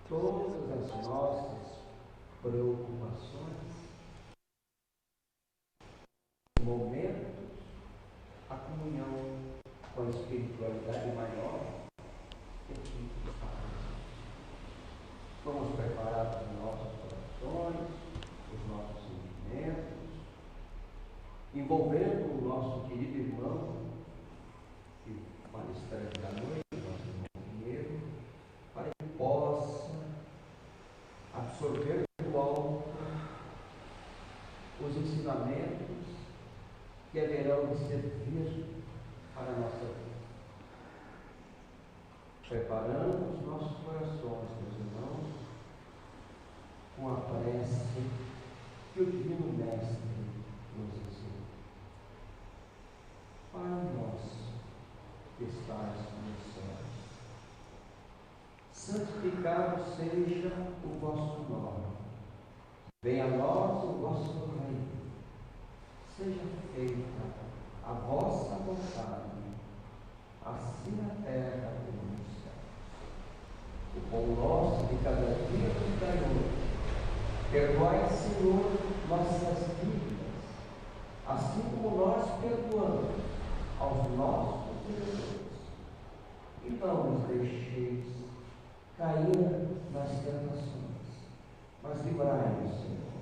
todas as nossas preocupações, momentos, a comunhão com a espiritualidade maior que aqui faz. Vamos preparar os nossos corações, os nossos sentimentos, envolvendo o nosso querido irmão, que palestrante da noite, nosso irmão Pinheiro, para que possa absorver do alto os ensinamentos que haverão de servir para a nossa vida. Preparando os nossos corações, meus irmãos, com a prece que o Divino Mestre nos ensinou. Pai nosso que estás nos céus, santificado seja o vosso nome. Venha a nós o vosso reino. Seja feita a vossa vontade, assim na terra como no céu. O pão nosso de cada dia nos dai hoje. Perdoai, Senhor, nossas dívidas, assim como nós perdoamos aos nossos devedores. E não nos deixeis cair nas tentações, mas livrai-nos, Senhor,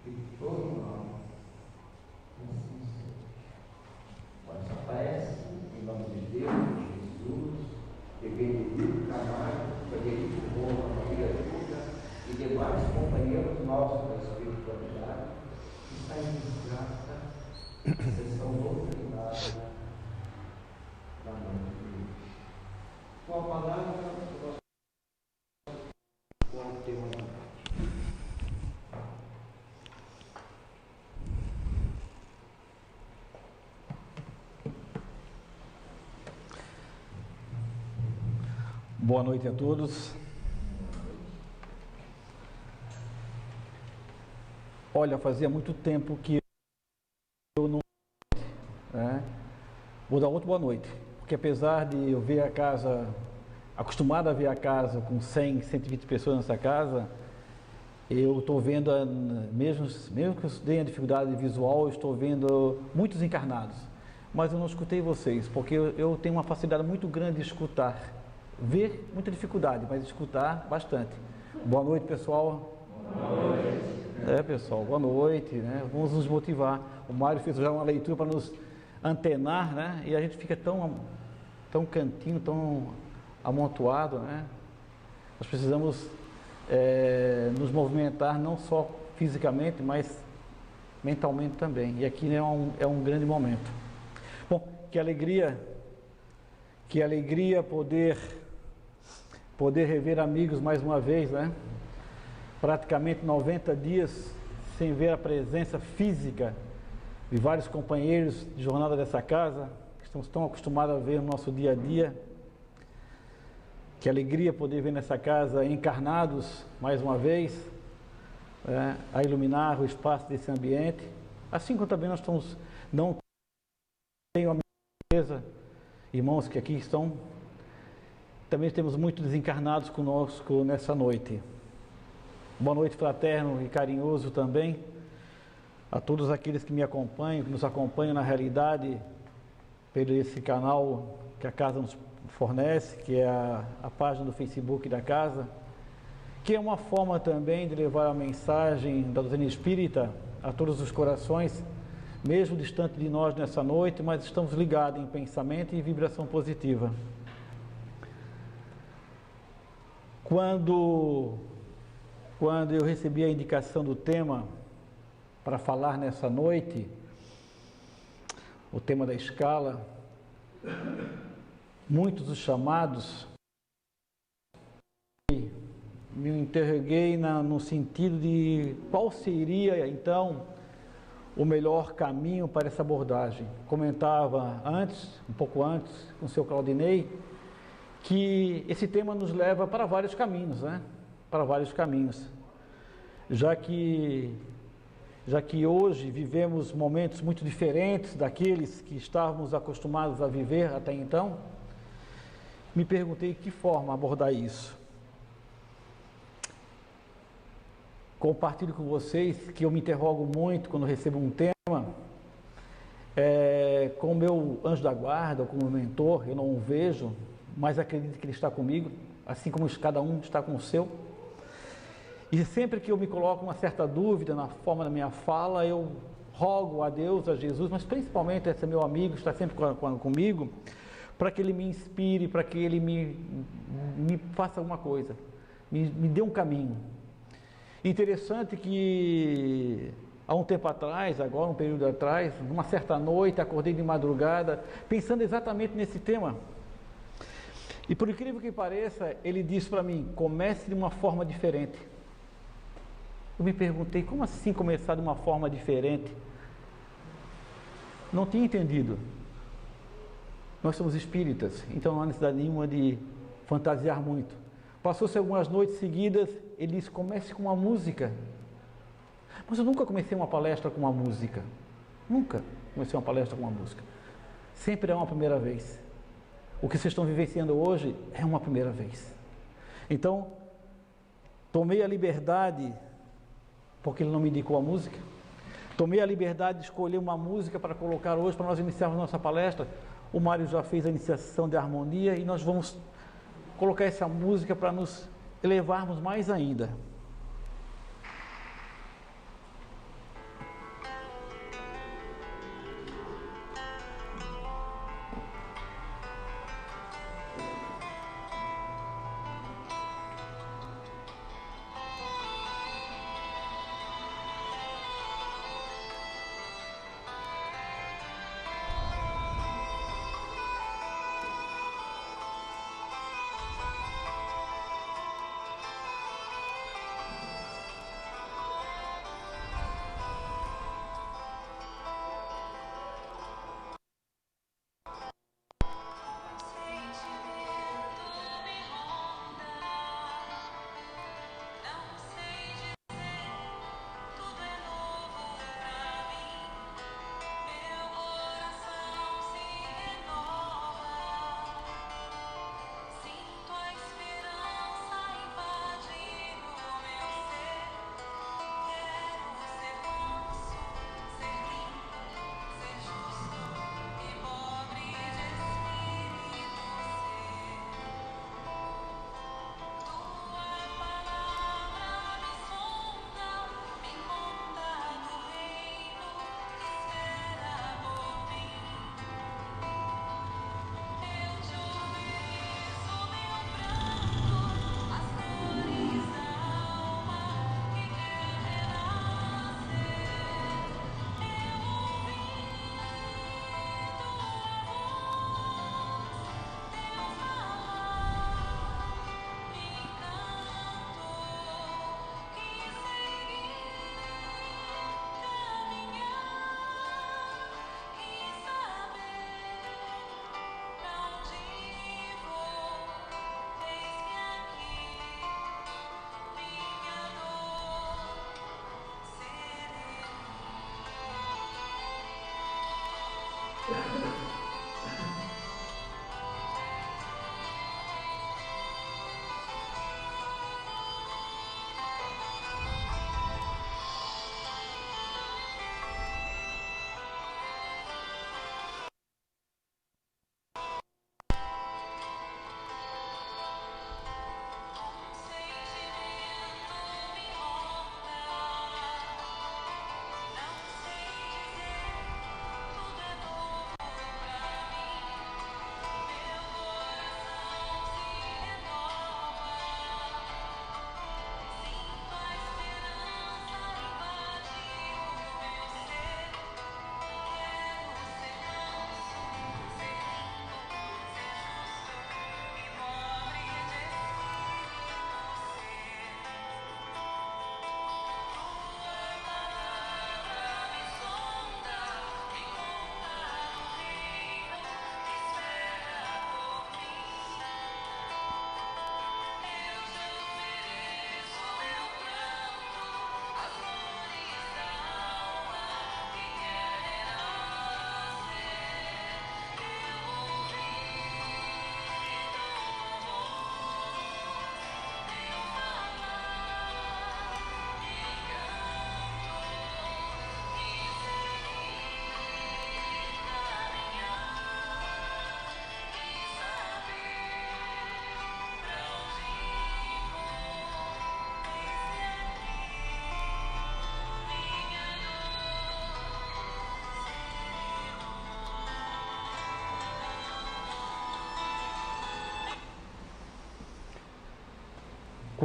de todo mal. Assim seja. Com essa prece, em nome de Deus, de Jesus, de Benedito Camargo, Frederico Roma, Maria Duda e demais companheiros nossos da espiritualidade, que está em desgraça, sessão doutrinária da noite de hoje. Com a palavra, com o tema da noite. Boa noite a todos. Olha, fazia muito tempo que eu não... Vou dar outra boa noite, porque apesar de eu ver a casa, acostumado a ver a casa com 100, 120 pessoas nessa casa, eu estou vendo, mesmo que eu tenha dificuldade visual, eu estou vendo muitos encarnados. Mas eu não escutei vocês, porque eu tenho uma facilidade muito grande de escutar. Ver, muita dificuldade, mas escutar bastante. Boa noite, pessoal. Boa noite. Pessoal, boa noite, né? Vamos nos motivar. O Mário fez já uma leitura para nos antenar, né? E a gente fica tão cantinho, tão amontoado, né? Nós precisamos nos movimentar não só fisicamente, mas mentalmente também. E aqui é um grande momento. Bom, que alegria poder rever amigos mais uma vez, né? Praticamente 90 dias sem ver a presença física de vários companheiros de jornada dessa casa, que estamos tão acostumados a ver no nosso dia a dia. Que alegria poder ver nessa casa encarnados mais uma vez, a iluminar o espaço desse ambiente. Assim como também nós estamos, não tenho a certeza, irmãos que aqui estão, também temos muitos desencarnados conosco nessa noite. Boa noite fraterno e carinhoso também a todos aqueles que me acompanham, que nos acompanham na realidade pelo esse canal que a casa nos fornece, que é a página do Facebook da casa, que é uma forma também de levar a mensagem da doutrina espírita a todos os corações, mesmo distante de nós nessa noite, mas estamos ligados em pensamento e vibração positiva. Quando eu recebi a indicação do tema para falar nessa noite, o tema da escala, muitos dos chamados, me interroguei no sentido de qual seria então o melhor caminho para essa abordagem. Comentava um pouco antes, com o seu Claudinei, que esse tema nos leva para vários caminhos, né? Para vários caminhos, já que hoje vivemos momentos muito diferentes daqueles que estávamos acostumados a viver até então. Me perguntei de que forma abordar isso. compartilho com vocês que eu me interrogo muito quando recebo um tema, com o meu anjo da guarda, ou com o meu mentor. Eu não o vejo, mas acredito que ele está comigo, assim como cada um está com o seu. E sempre que eu me coloco uma certa dúvida na forma da minha fala, eu rogo a Deus, a Jesus, mas principalmente a esse meu amigo que está sempre comigo, para que ele me inspire, para que ele me faça alguma coisa, me dê um caminho. Interessante que há um tempo atrás, agora um período atrás, numa certa noite, acordei de madrugada, pensando exatamente nesse tema. E por incrível que pareça, ele disse para mim, comece de uma forma diferente. Eu me perguntei, como assim começar de uma forma diferente? Não tinha entendido. Nós somos espíritas, então não há necessidade nenhuma de fantasiar muito. Passou-se algumas noites seguidas, ele disse, comece com uma música. Mas eu nunca comecei uma palestra com uma música. Nunca comecei uma palestra com uma música. Sempre é uma primeira vez. O que vocês estão vivenciando hoje é uma primeira vez. Então, tomei a liberdade, porque ele não me indicou a música, tomei a liberdade de escolher uma música para colocar hoje, para nós iniciarmos nossa palestra. O Mário já fez a iniciação de harmonia e nós vamos colocar essa música para nos elevarmos mais ainda.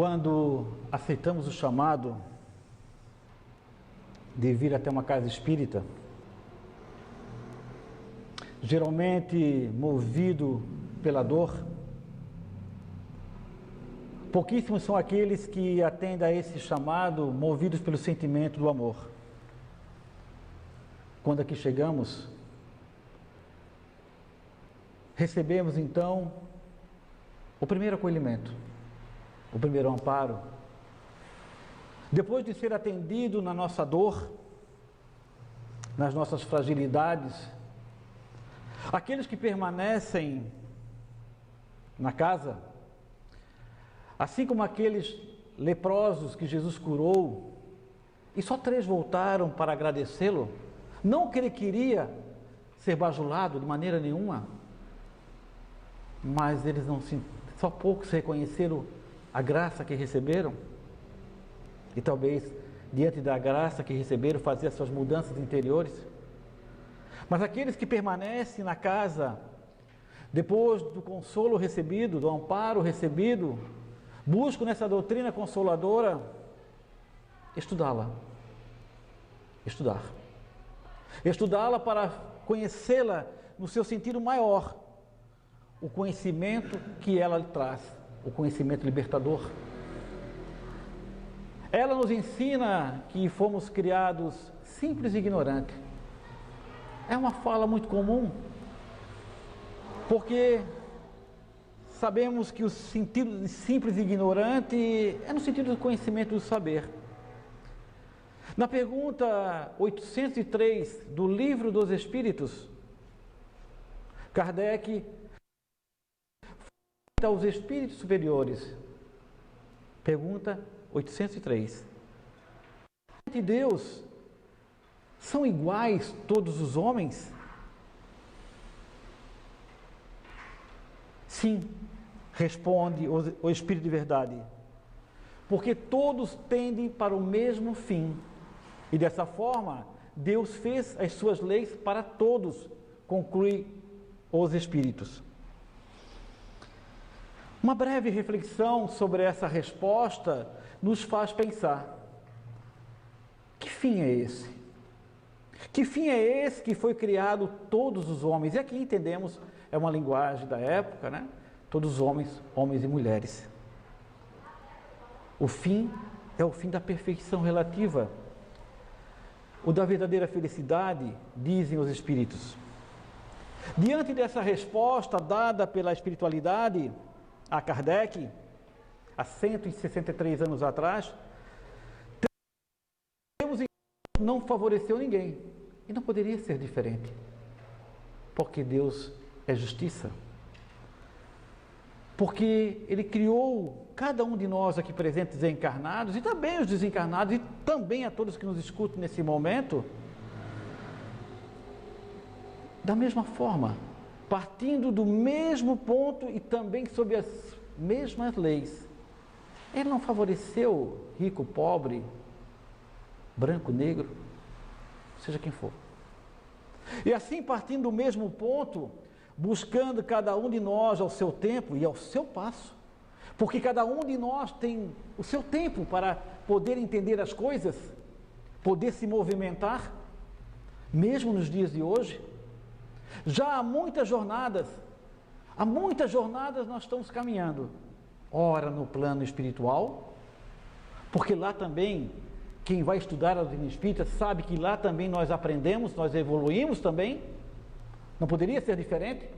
Quando aceitamos o chamado de vir até uma casa espírita, geralmente movido pela dor, pouquíssimos são aqueles que atendem a esse chamado movidos pelo sentimento do amor. Quando aqui chegamos, recebemos então o primeiro acolhimento, o primeiro amparo. Depois de ser atendido na nossa dor, nas nossas fragilidades, aqueles que permanecem na casa, assim como aqueles leprosos que Jesus curou, e só 3 voltaram para agradecê-lo, não que ele queria ser bajulado de maneira nenhuma, mas eles só poucos reconheceram a graça que receberam, e talvez diante da graça que receberam fazer as suas mudanças interiores. Mas aqueles que permanecem na casa, depois do consolo recebido, do amparo recebido, buscam nessa doutrina consoladora estudá-la, estudá-la para conhecê-la no seu sentido maior, o conhecimento que ela lhe traz, o conhecimento libertador. Ela nos ensina que fomos criados simples e ignorantes. É uma fala muito comum, porque sabemos que o sentido de simples e ignorante é no sentido do conhecimento do saber. Na pergunta 803 do Livro dos Espíritos, Kardec pergunta aos espíritos superiores, pergunta 803: de Deus são iguais todos os homens? Sim, responde o Espírito de Verdade, porque todos tendem para o mesmo fim, e dessa forma Deus fez as suas leis para todos, conclui os Espíritos. Uma breve reflexão sobre essa resposta nos faz pensar: que fim é esse? Que fim é esse que foi criado todos os homens? E aqui entendemos, é uma linguagem da época, né? Todos os homens, homens e mulheres. O fim é o fim da perfeição relativa, o da verdadeira felicidade, dizem os espíritos. Diante dessa resposta dada pela espiritualidade a Kardec, há 163 anos atrás, não favoreceu ninguém, e não poderia ser diferente, porque Deus é justiça, porque Ele criou cada um de nós aqui presentes encarnados, e também os desencarnados, e também a todos que nos escutam nesse momento, da mesma forma, partindo do mesmo ponto e também sob as mesmas leis. Ele não favoreceu rico, pobre, branco, negro, seja quem for. E assim, partindo do mesmo ponto, buscando cada um de nós ao seu tempo e ao seu passo, porque cada um de nós tem o seu tempo para poder entender as coisas, poder se movimentar, mesmo nos dias de hoje. Já há muitas jornadas nós estamos caminhando, ora no plano espiritual, porque lá também, quem vai estudar a doutrina espírita sabe que lá também nós aprendemos, nós evoluímos também, não poderia ser diferente.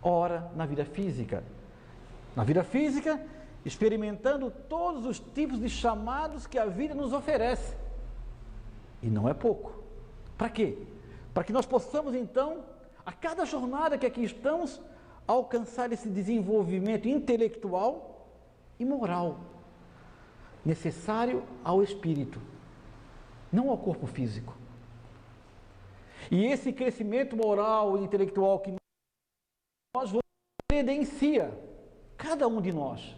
Ora, na vida física, experimentando todos os tipos de chamados que a vida nos oferece, e não é pouco. Para quê? Para que nós possamos então, a cada jornada que aqui estamos, alcançar esse desenvolvimento intelectual e moral necessário ao espírito, não ao corpo físico. E esse crescimento moral e intelectual que nós vamos credencia cada um de nós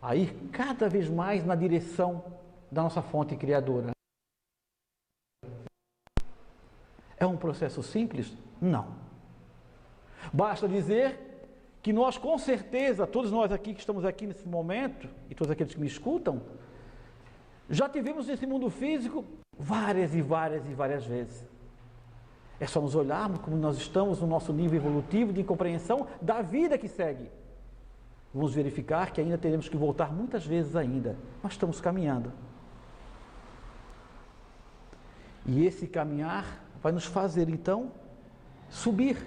a ir cada vez mais na direção da nossa fonte criadora. É um processo simples? Não. Basta dizer que nós com certeza, todos nós aqui que estamos aqui nesse momento, e todos aqueles que me escutam, já tivemos nesse mundo físico várias e várias vezes. É só nos olharmos como nós estamos no nosso nível evolutivo de compreensão da vida que segue. Vamos verificar que ainda teremos que voltar muitas vezes ainda, mas estamos caminhando. E esse caminhar vai nos fazer então subir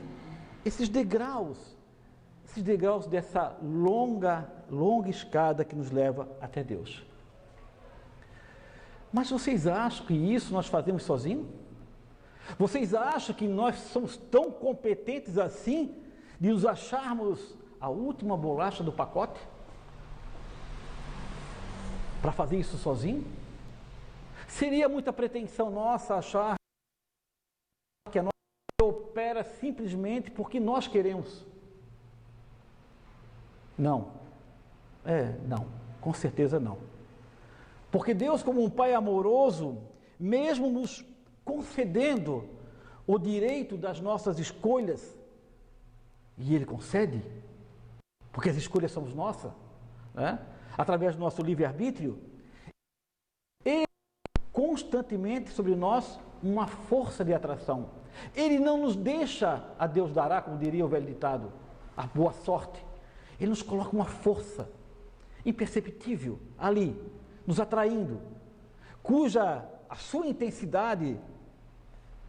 esses degraus dessa longa escada que nos leva até Deus. Mas vocês acham que isso nós fazemos sozinhos? Vocês acham que nós somos tão competentes assim de nos acharmos a última bolacha do pacote? Para fazer isso sozinho? Seria muita pretensão nossa achar que a nossa vida opera simplesmente porque nós queremos. Não. Não. Com certeza não. Porque Deus, como um Pai amoroso, mesmo nos concedendo o direito das nossas escolhas, e Ele concede, porque as escolhas somos nossas, né? Através do nosso livre-arbítrio, Ele constantemente sobre nós uma força de atração. Ele não nos deixa a Deus dará, como diria o velho ditado, a boa sorte. Ele nos coloca uma força imperceptível ali, nos atraindo, cuja a sua intensidade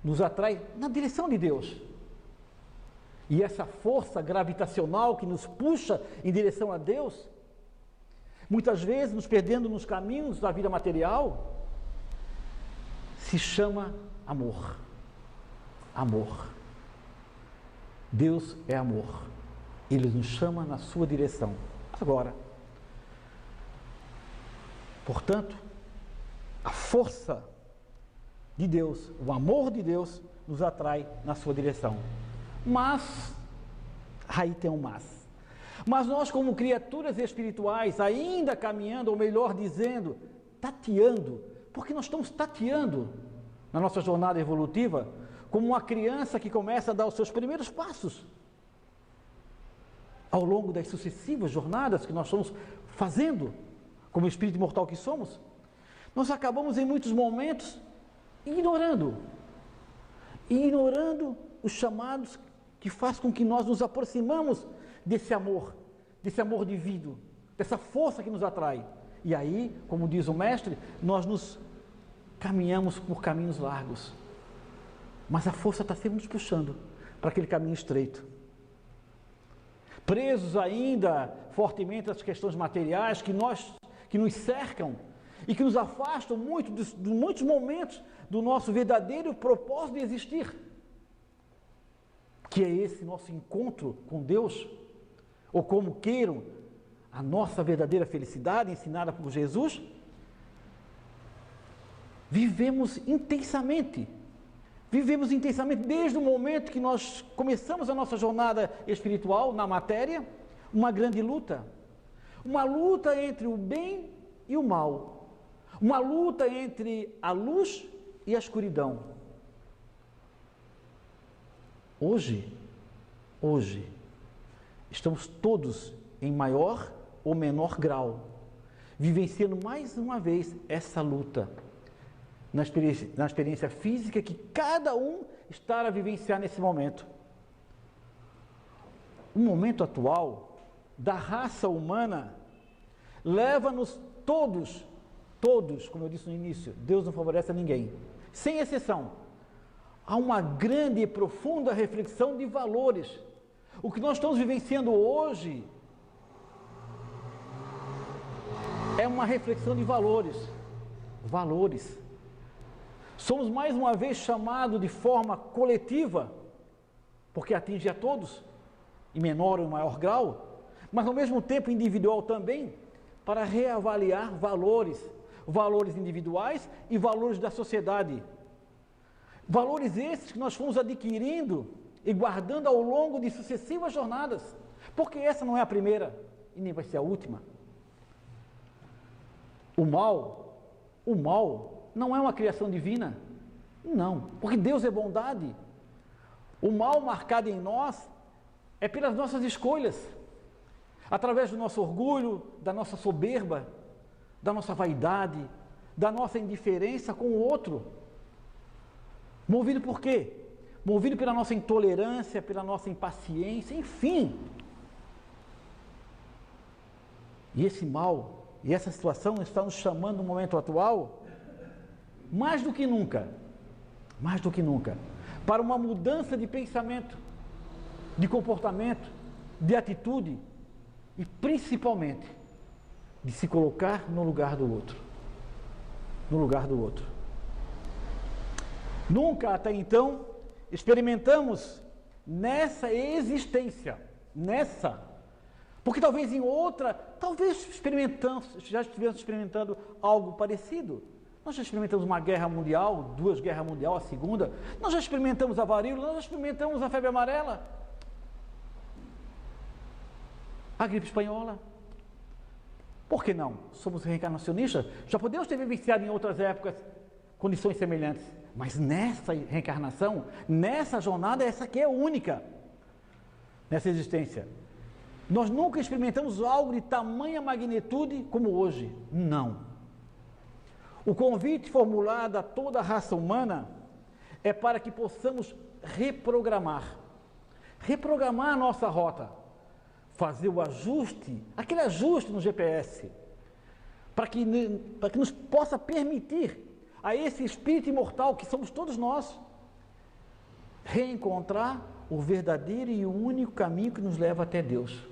nos atrai na direção de Deus. E essa força gravitacional que nos puxa em direção a Deus, muitas vezes nos perdendo nos caminhos da vida material, se chama amor. Amor. Deus é amor. Ele nos chama na sua direção. Agora, portanto, a força de Deus, o amor de Deus, nos atrai na sua direção. Mas, aí tem um mas. Mas nós, como criaturas espirituais, ainda caminhando, ou melhor dizendo, tateando, porque nós estamos tateando na nossa jornada evolutiva, como uma criança que começa a dar os seus primeiros passos. Ao longo das sucessivas jornadas que nós estamos fazendo, como espírito imortal que somos, nós acabamos em muitos momentos ignorando os chamados que faz com que nós nos aproximamos desse amor divino, dessa força que nos atrai. E aí, como diz o mestre, nós nos caminhamos por caminhos largos, mas a força está sempre nos puxando para aquele caminho estreito. Presos ainda fortemente às questões materiais que nos cercam e que nos afastam muito de muitos momentos do nosso verdadeiro propósito de existir, que é esse nosso encontro com Deus, ou como queiram, a nossa verdadeira felicidade ensinada por Jesus. Vivemos intensamente desde o momento que nós começamos a nossa jornada espiritual na matéria, uma grande luta. Uma luta entre o bem e o mal. Uma luta entre a luz e a escuridão. Hoje, estamos todos em maior ou menor grau, vivenciando mais uma vez essa luta. Na experiência física que cada um está a vivenciar nesse momento. O momento atual da raça humana leva-nos todos, como eu disse no início, Deus não favorece a ninguém, sem exceção, a uma grande e profunda reflexão de valores. O que nós estamos vivenciando hoje é uma reflexão de valores. Somos mais uma vez chamados de forma coletiva, porque atinge a todos, em menor ou maior grau, mas ao mesmo tempo individual também, para reavaliar valores individuais e valores da sociedade. Valores esses que nós fomos adquirindo e guardando ao longo de sucessivas jornadas, porque essa não é a primeira e nem vai ser a última. O mal não é uma criação divina, não, porque Deus é bondade. O mal marcado em nós é pelas nossas escolhas, através do nosso orgulho, da nossa soberba, da nossa vaidade, da nossa indiferença com o outro. Movido por quê? Movido pela nossa intolerância, pela nossa impaciência, enfim. E esse mal, e essa situação está nos chamando no momento atual, mais do que nunca, para uma mudança de pensamento, de comportamento, de atitude e principalmente de se colocar no lugar do outro. No lugar do outro. Nunca até então experimentamos nessa existência, porque talvez em outra, já estivemos experimentando algo parecido. Nós já experimentamos uma guerra mundial, 2 guerras mundiais, a segunda. Nós já experimentamos a varíola, nós já experimentamos a febre amarela, a gripe espanhola. Por que não? Somos reencarnacionistas, já podemos ter vivenciado em outras épocas condições semelhantes, mas nessa reencarnação, nessa jornada, essa aqui é única, nessa existência. Nós nunca experimentamos algo de tamanha magnitude como hoje, não. O convite formulado a toda a raça humana é para que possamos reprogramar a nossa rota, fazer o ajuste, aquele ajuste no GPS, para que nos possa permitir a esse espírito imortal que somos todos nós, reencontrar o verdadeiro e o único caminho que nos leva até Deus,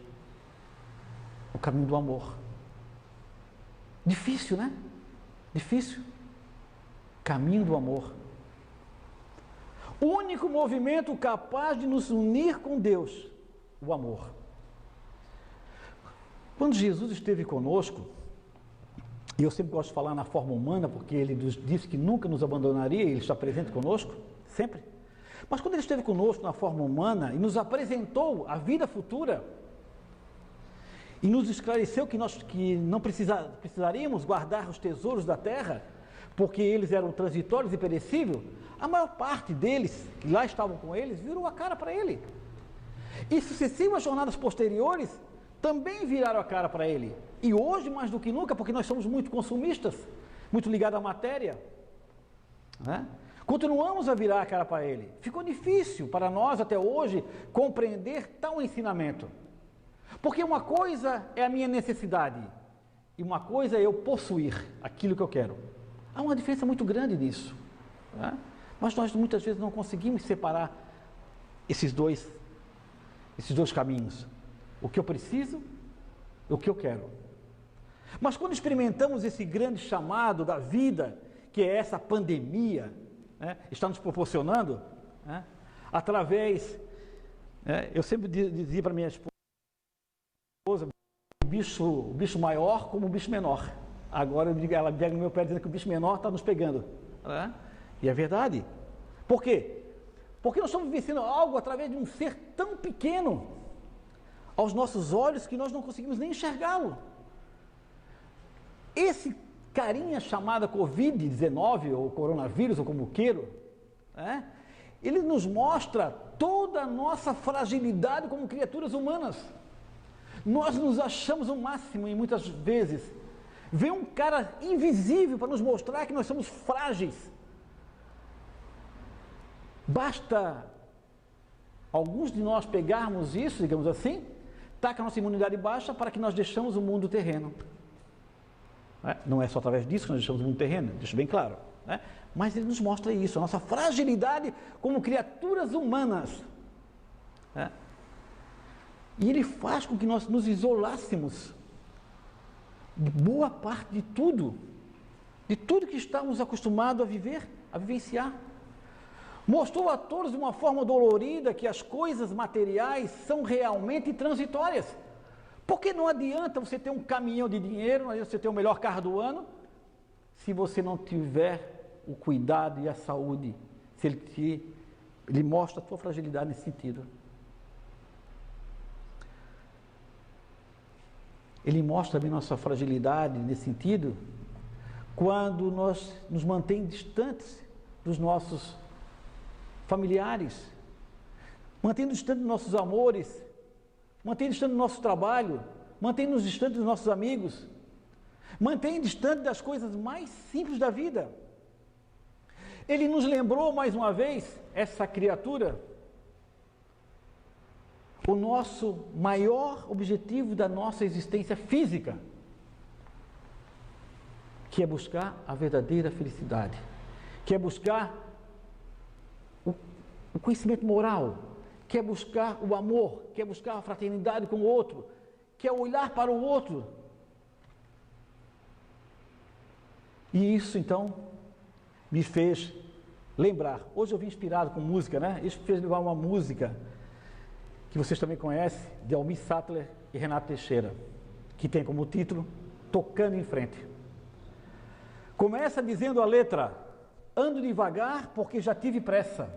o caminho do amor. Difícil, né? Difícil. Caminho do amor. O único movimento capaz de nos unir com Deus, o amor. Quando Jesus esteve conosco, e eu sempre gosto de falar na forma humana, porque ele nos disse que nunca nos abandonaria, ele está presente conosco, sempre. Mas quando ele esteve conosco na forma humana e nos apresentou a vida futura, e nos esclareceu que nós não precisaríamos guardar os tesouros da terra, porque eles eram transitórios e perecíveis, a maior parte deles, que lá estavam com eles, virou a cara para ele. E sucessivas jornadas posteriores também viraram a cara para ele. E hoje, mais do que nunca, porque nós somos muito consumistas, muito ligados à matéria, né? Continuamos a virar a cara para ele. Ficou difícil para nós até hoje compreender tal ensinamento. Porque uma coisa é a minha necessidade e uma coisa é eu possuir aquilo que eu quero. Há uma diferença muito grande nisso, né? Mas nós muitas vezes não conseguimos separar esses dois caminhos. O que eu preciso e o que eu quero. Mas quando experimentamos esse grande chamado da vida, que é essa pandemia, né, está nos proporcionando, né, através, eu sempre dizia para minha esposa, o bicho maior como o bicho menor. Agora ela pega no meu pé dizendo que o bicho menor está nos pegando, né? E é verdade. Por quê? Porque nós estamos vivenciando algo através de um ser tão pequeno aos nossos olhos que nós não conseguimos nem enxergá-lo. Esse carinha chamada Covid-19 ou coronavírus ou como queiro, né? Ele nos mostra toda a nossa fragilidade como criaturas humanas. Nós nos achamos o máximo e muitas vezes vem um cara invisível para nos mostrar que nós somos frágeis. Basta alguns de nós pegarmos isso, digamos assim, tá com a nossa imunidade baixa para que nós deixamos o mundo terreno. Não é só através disso que nós deixamos o mundo terreno, deixa bem claro, né? Mas ele nos mostra isso, a nossa fragilidade como criaturas humanas, né? E ele faz com que nós nos isolássemos de boa parte de tudo que estamos acostumados a viver, a vivenciar. Mostrou a todos de uma forma dolorida que as coisas materiais são realmente transitórias. Porque não adianta você ter um caminhão de dinheiro, não adianta você ter o melhor carro do ano, se você não tiver o cuidado e a saúde, se ele mostra a sua fragilidade nesse sentido. Ele mostra também nossa fragilidade nesse sentido, quando nós nos mantemos distantes dos nossos familiares, mantendo distante dos nossos amores, mantendo distante do nosso trabalho, mantém-nos distantes dos nossos amigos, mantém distante das coisas mais simples da vida. Ele nos lembrou mais uma vez, essa criatura, o nosso maior objetivo da nossa existência física, que é buscar a verdadeira felicidade, que é buscar o conhecimento moral, que é buscar o amor, que é buscar a fraternidade com o outro, que é olhar para o outro. E isso então me fez lembrar. Hoje eu vim inspirado com música, né? Isso me fez levar uma música que vocês também conhecem, de Almir Sattler e Renato Teixeira, que tem como título Tocando em Frente. Começa dizendo a letra: ando devagar porque já tive pressa.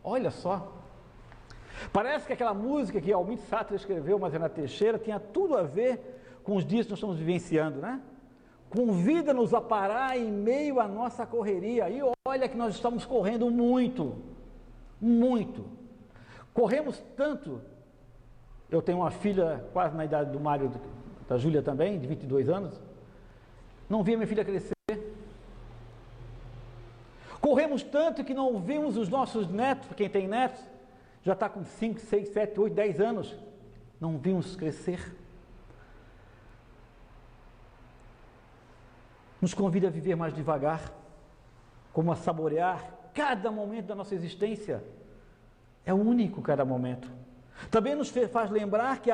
Olha só. Parece que aquela música que Almir Sattler escreveu, mas Renato Teixeira, tinha tudo a ver com os dias que nós estamos vivenciando, né? Convida-nos a parar em meio à nossa correria. E olha que nós estamos correndo muito, muito. Corremos tanto. Eu tenho uma filha quase na idade do Mário, da Júlia também, de 22 anos. Não vi a minha filha crescer. Corremos tanto que não vimos os nossos netos, quem tem netos, já está com 5, 6, 7, 8, 10 anos. Não vimos crescer. Nos convida a viver mais devagar, como a saborear cada momento da nossa existência. É único cada momento. Também nos faz lembrar que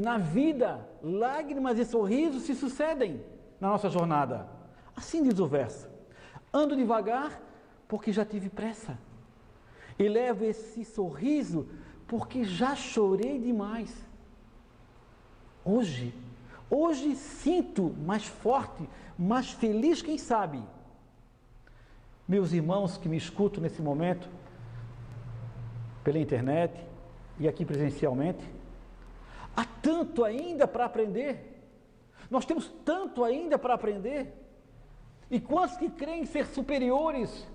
na vida, lágrimas e sorrisos se sucedem na nossa jornada. Assim diz o verso. Ando devagar porque já tive pressa. E levo esse sorriso porque já chorei demais. Hoje sinto mais forte, mais feliz, quem sabe. Meus irmãos que me escutam nesse momento, pela internet e aqui presencialmente, há tanto ainda para aprender. Nós temos tanto ainda para aprender. E quantos que creem ser superiores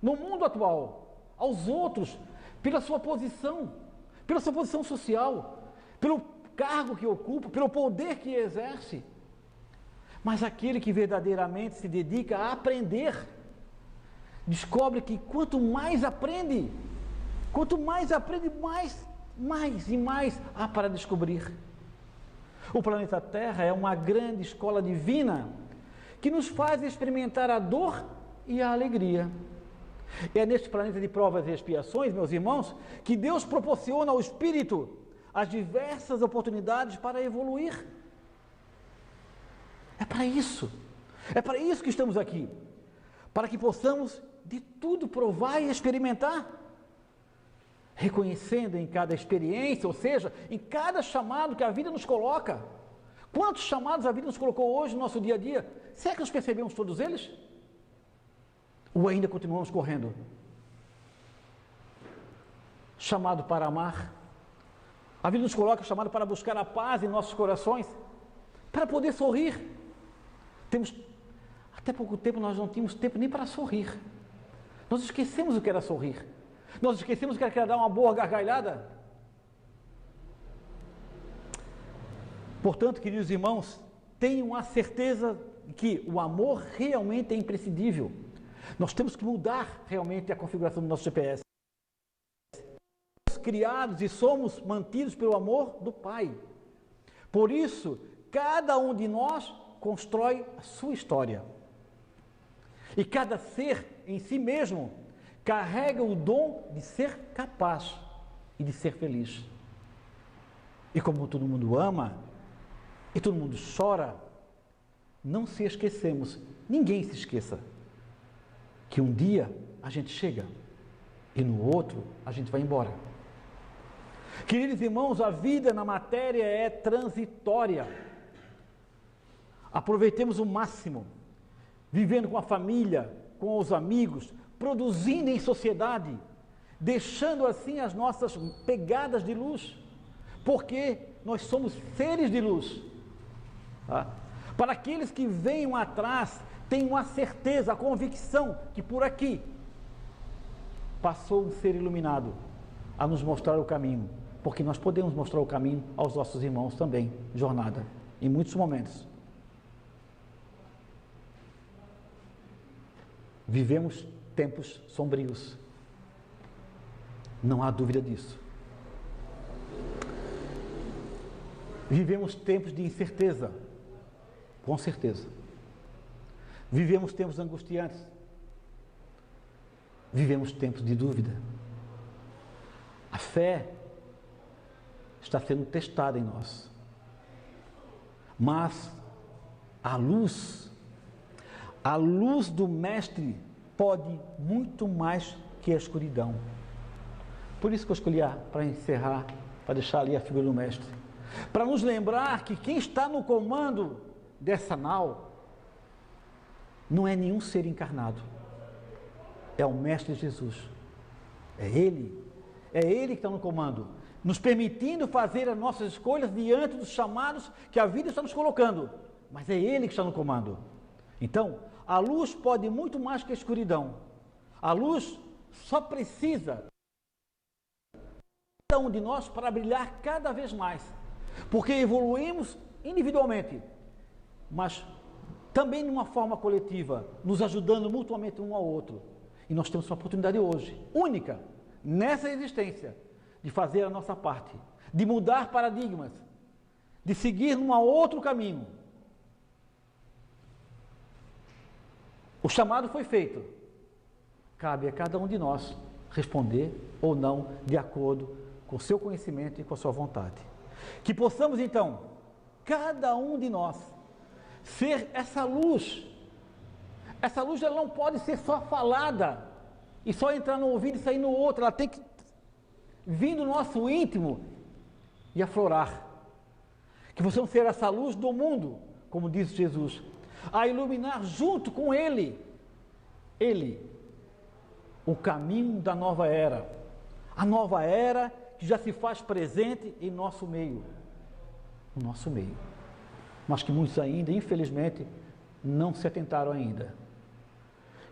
no mundo atual aos outros pela sua posição social, pelo cargo que ocupa, pelo poder que exerce. Mas aquele que verdadeiramente se dedica a aprender, descobre que quanto mais aprende, mais e mais há para descobrir. O planeta Terra é uma grande escola divina que nos faz experimentar a dor e a alegria. É neste planeta de provas e expiações, meus irmãos, que Deus proporciona ao espírito as diversas oportunidades para evoluir. É para isso que estamos aqui, para que possamos de tudo provar e experimentar, reconhecendo em cada experiência, ou seja, em cada chamado que a vida nos coloca. Quantos chamados a vida nos colocou hoje no nosso dia a dia? Será que nós percebemos todos eles? Ou ainda continuamos correndo? Chamado para amar. A vida nos coloca chamado para buscar a paz em nossos corações, para poder sorrir. Até pouco tempo nós não tínhamos tempo nem para sorrir. Nós esquecemos o que era sorrir. Nós esquecemos o que era dar uma boa gargalhada. Portanto, queridos irmãos, tenham a certeza que o amor realmente é imprescindível. Nós temos que mudar realmente a configuração do nosso GPS. Somos criados e somos mantidos pelo amor do Pai. Por isso, cada um de nós constrói a sua história. E cada ser em si mesmo carrega o dom de ser capaz e de ser feliz. E como todo mundo ama e todo mundo chora, não se esquecemos, ninguém se esqueça, que um dia a gente chega e no outro a gente vai embora. Queridos irmãos, a vida na matéria é transitória. Aproveitemos o máximo, vivendo com a família, com os amigos, produzindo em sociedade, deixando assim as nossas pegadas de luz, porque nós somos seres de luz. Tá? Para aqueles que venham atrás, tenham a certeza, a convicção que por aqui passou um ser iluminado a nos mostrar o caminho porque nós podemos mostrar o caminho aos nossos irmãos também, jornada, em muitos momentos. Vivemos tempos sombrios, não há dúvida disso. Vivemos tempos de incerteza, com certeza. Vivemos tempos angustiantes. Vivemos tempos de dúvida. A fé está sendo testada em nós. Mas a luz do Mestre pode muito mais que a escuridão. Por isso que eu escolhi para encerrar, para deixar ali a figura do Mestre. Para nos lembrar que quem está no comando dessa nau não é nenhum ser encarnado. É o Mestre Jesus. É Ele que está no comando, nos permitindo fazer as nossas escolhas diante dos chamados que a vida está nos colocando. Mas é Ele que está no comando. Então, a luz pode muito mais que a escuridão. A luz só precisa de cada um de nós para brilhar cada vez mais. Porque evoluímos individualmente, mas também de uma forma coletiva, nos ajudando mutuamente um ao outro. E nós temos uma oportunidade hoje, única, nessa existência, de fazer a nossa parte, de mudar paradigmas, de seguir num outro caminho. O chamado foi feito. Cabe a cada um de nós responder ou não, de acordo com o seu conhecimento e com a sua vontade. Que possamos então, cada um de nós, ser essa luz. Essa luz ela não pode ser só falada e só entrar no ouvido e sair no outro. Ela tem que vir do nosso íntimo e aflorar. Que possamos ser essa luz do mundo, como diz Jesus, a iluminar junto com Ele, o caminho da nova era. A nova era que já se faz presente em nosso meio. No nosso meio. Mas que muitos ainda, infelizmente, não se atentaram ainda.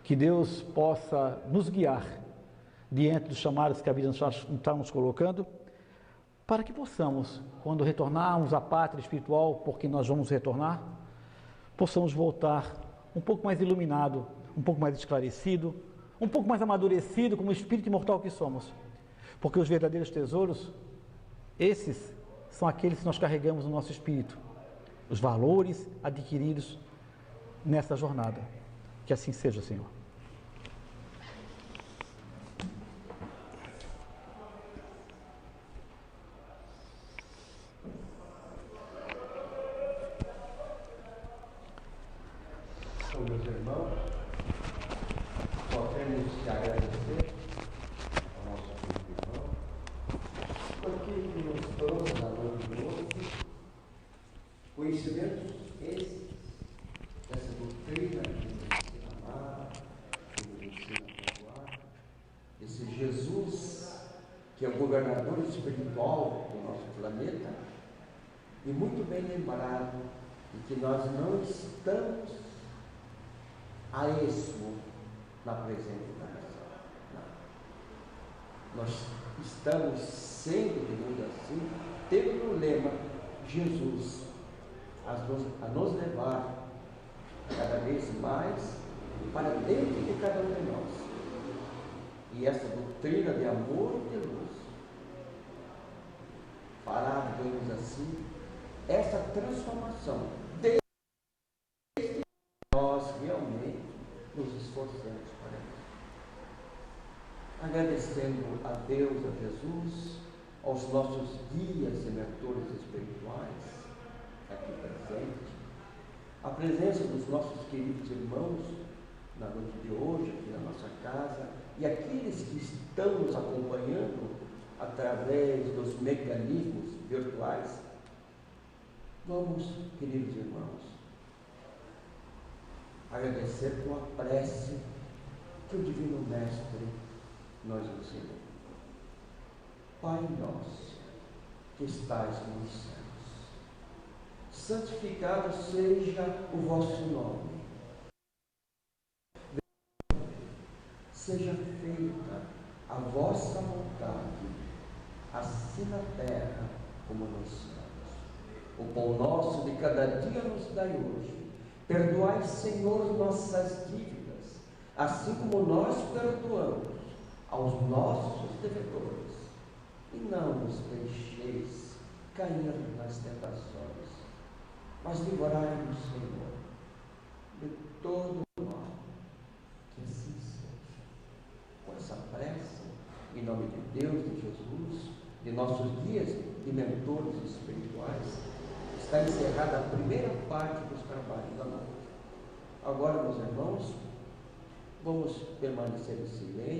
Que Deus possa nos guiar diante dos chamados que a vida está nos colocando, para que possamos, quando retornarmos à pátria espiritual, porque nós vamos retornar, possamos voltar um pouco mais iluminado, um pouco mais esclarecido, um pouco mais amadurecido como espírito imortal que somos. Porque os verdadeiros tesouros, esses são aqueles que nós carregamos no nosso espírito, os valores adquiridos nessa jornada. Que assim seja, Senhor. Meus irmãos, só queremos te agradecer ao nosso querido irmão, porque nos trouxe na noite de hoje conhecimentos esses, dessa doutrina que nos ensina a amar, que nos ensina a perdoar, esse Jesus que é o governador espiritual do nosso planeta, e muito bem lembrado de que nós não estamos a esmo na presente encarnação. Nós estamos sempre, digamos assim, tendo o lema Jesus a nos levar cada vez mais para dentro de cada um de nós. E essa doutrina de amor e de luz fará, digamos assim, essa transformação desde que nós realmente nos esforçamos para isso. Agradecendo a Deus, a Jesus, aos nossos guias e mentores espirituais aqui presentes, a presença dos nossos queridos irmãos na noite de hoje, aqui na nossa casa, e aqueles que estão nos acompanhando através dos mecanismos virtuais. Vamos, queridos irmãos, agradecer com a prece que o Divino Mestre nos ensinou. Pai nosso, que estais nos céus, santificado seja o vosso nome. Seja feita a vossa vontade, assim assim na terra como nos céus. O pão nosso de cada dia nos dai hoje. Perdoai, Senhor, nossas dívidas, assim como nós perdoamos aos nossos devedores. E não nos deixeis cair nas tentações, mas livrai-nos, Senhor, de todo o mal. Que assim seja. Com essa prece, em nome de Deus, de Jesus, de nossos guias e mentores espirituais, está encerrada a primeira parte dos trabalhos da noite. Agora, meus irmãos, vamos permanecer em silêncio.